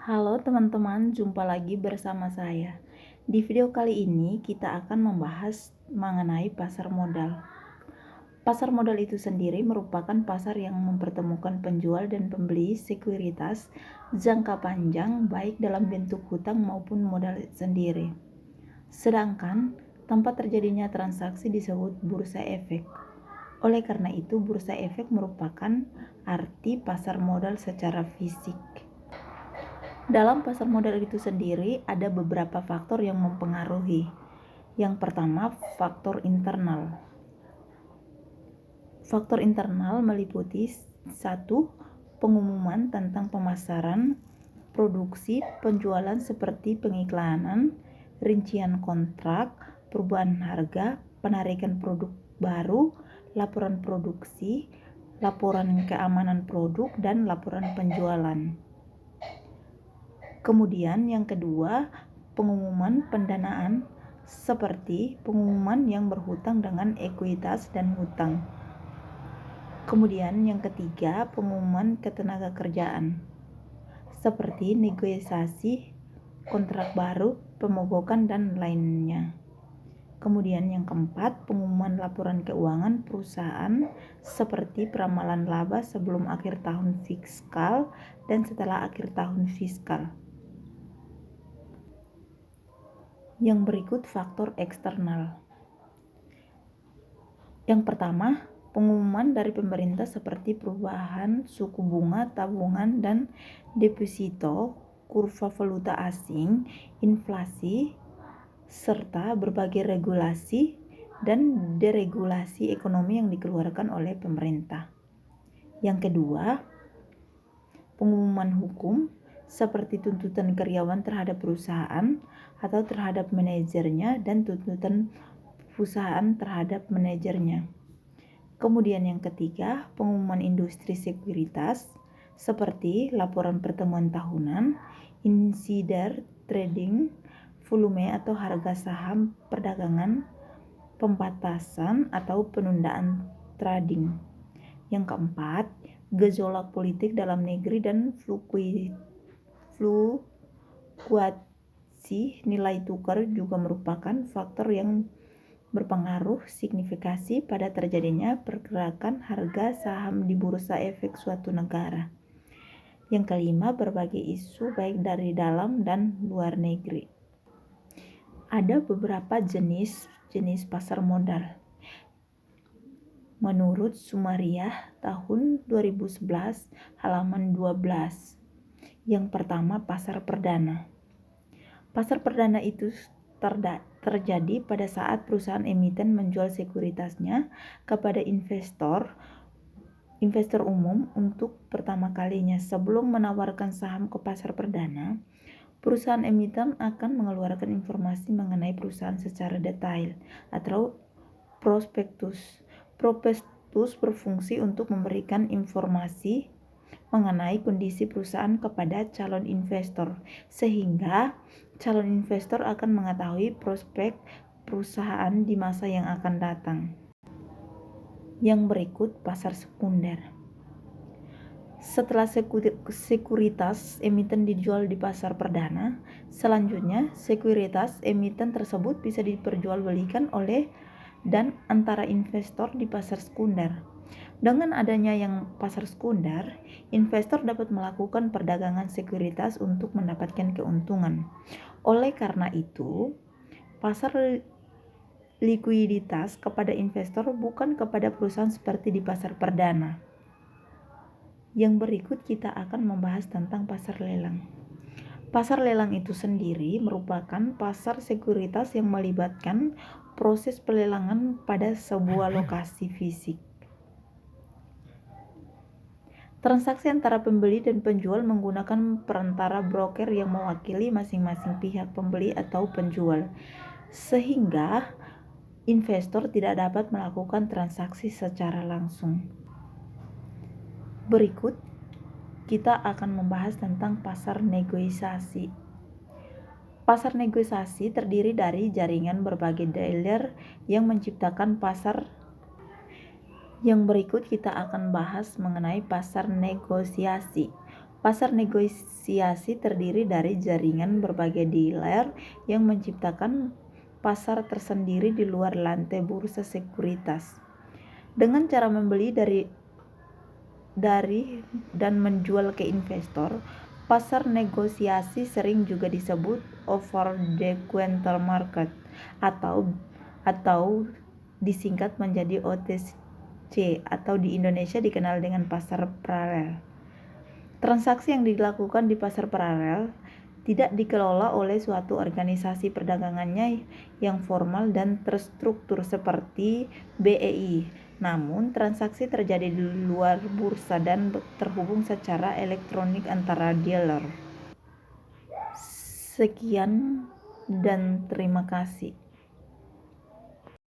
Halo teman-teman, jumpa lagi bersama saya. Di video kali ini kita akan membahas mengenai pasar modal. Pasar modal itu sendiri merupakan pasar yang mempertemukan penjual dan pembeli sekuritas jangka panjang baik dalam bentuk hutang maupun modal sendiri. Sedangkan tempat terjadinya transaksi disebut bursa efek. Oleh karena itu, bursa efek merupakan arti pasar modal secara fisik. Dalam pasar modal itu sendiri ada beberapa faktor yang mempengaruhi. Yang pertama, faktor internal. Faktor internal meliputi 1. Pengumuman tentang pemasaran, produksi, penjualan seperti pengiklanan, rincian kontrak, perubahan harga, penarikan produk baru, laporan produksi, laporan keamanan produk, dan laporan penjualan. Kemudian yang kedua, pengumuman pendanaan seperti pengumuman yang berhutang dengan ekuitas dan hutang. Kemudian yang ketiga, pengumuman ketenaga kerjaan seperti negosiasi kontrak baru, pemogokan dan lainnya. Kemudian yang keempat, pengumuman laporan keuangan perusahaan seperti peramalan laba sebelum akhir tahun fiskal dan setelah akhir tahun fiskal. Yang berikut faktor eksternal. Yang pertama, pengumuman dari pemerintah seperti perubahan suku bunga tabungan dan deposito, kurva valuta asing, inflasi, serta berbagai regulasi dan deregulasi ekonomi yang dikeluarkan oleh pemerintah. Yang kedua, pengumuman hukum seperti tuntutan karyawan terhadap perusahaan atau terhadap manajernya dan tuntutan perusahaan terhadap manajernya. Kemudian yang ketiga, pengumuman industri sekuritas seperti laporan pertemuan tahunan, insider trading, volume atau harga saham perdagangan, pembatasan atau penundaan trading. Yang keempat, gejolak politik dalam negeri dan fluktuasi nilai tukar juga merupakan faktor yang berpengaruh signifikasi pada terjadinya pergerakan harga saham di bursa efek suatu negara. Yang kelima, berbagai isu baik dari dalam dan luar negeri. Ada beberapa jenis pasar modal. Menurut Sumariah tahun 2011 halaman 12. Yang pertama, pasar perdana. Pasar perdana itu terjadi pada saat perusahaan emiten menjual sekuritasnya kepada investor umum untuk pertama kalinya. Sebelum menawarkan saham ke pasar perdana, perusahaan emiten akan mengeluarkan informasi mengenai perusahaan secara detail atau prospektus. Prospektus berfungsi untuk memberikan informasi mengenai kondisi perusahaan kepada calon investor, sehingga calon investor akan mengetahui prospek perusahaan di masa yang akan datang. Yang berikut, pasar sekunder. Setelah sekuritas emiten dijual di pasar perdana, selanjutnya sekuritas emiten tersebut bisa diperjualbelikan oleh dan antara investor di pasar sekunder. Dengan adanya yang pasar sekunder, investor dapat melakukan perdagangan sekuritas untuk mendapatkan keuntungan. Oleh karena itu, pasar likuiditas kepada investor bukan kepada perusahaan seperti di pasar perdana. Yang berikut kita akan membahas tentang pasar lelang. Pasar lelang itu sendiri merupakan pasar sekuritas yang melibatkan proses pelelangan pada sebuah lokasi fisik. Transaksi antara pembeli dan penjual menggunakan perantara broker yang mewakili masing-masing pihak pembeli atau penjual, sehingga investor tidak dapat melakukan transaksi secara langsung. Berikut kita akan membahas tentang pasar negosiasi. Pasar negosiasi terdiri dari jaringan berbagai dealer yang menciptakan pasar. Yang berikut kita akan bahas mengenai pasar negosiasi. Pasar negosiasi terdiri dari jaringan berbagai dealer yang menciptakan pasar tersendiri di luar lantai bursa sekuritas. Dengan cara membeli dari dan menjual ke investor, pasar negosiasi sering juga disebut over the counter market atau disingkat menjadi OTC atau di Indonesia dikenal dengan pasar paralel. Transaksi yang dilakukan di pasar paralel tidak dikelola oleh suatu organisasi perdagangannya yang formal dan terstruktur seperti BEI. Namun, transaksi terjadi di luar bursa dan terhubung secara elektronik antara dealer. Sekian dan terima kasih.